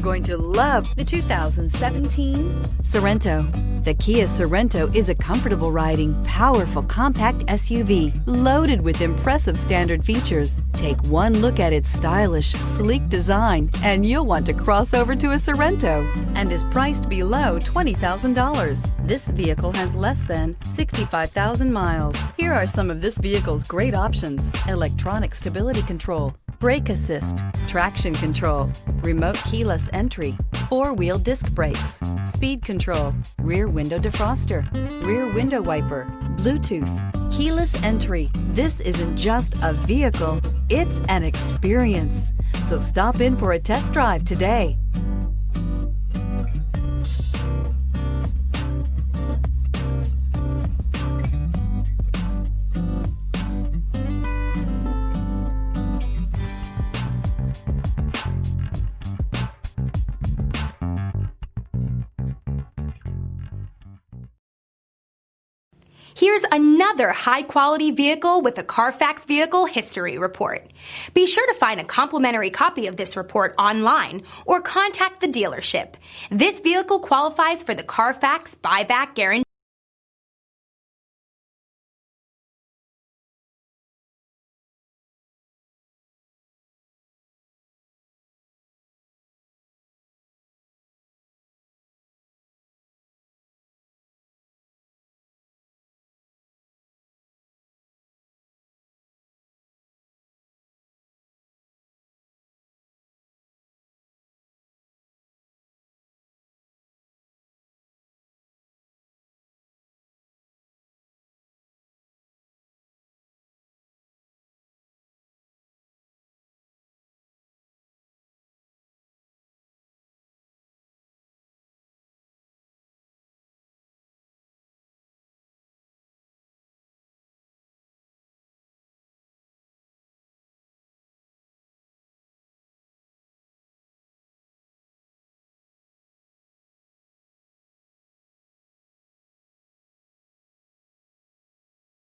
Going to love the 2017 Sorento. The Kia Sorento is a comfortable riding, powerful compact SUV loaded with impressive standard features. Take one look at its stylish, sleek design and you'll want to cross over to a Sorento, and is priced below $20,000. This vehicle has less than 65,000 miles. Here are some of this vehicle's great options: electronic stability control, brake assist, traction control, remote keyless entry, four-wheel disc brakes, speed control, rear window defroster, rear window wiper, Bluetooth, keyless entry. This isn't just a vehicle, it's an experience. So stop in for a test drive today. Here's another high-quality vehicle with a CARFAX Vehicle History Report. Be sure to find a complimentary copy of this report online or contact the dealership. This vehicle qualifies for the CARFAX Buyback Guarantee.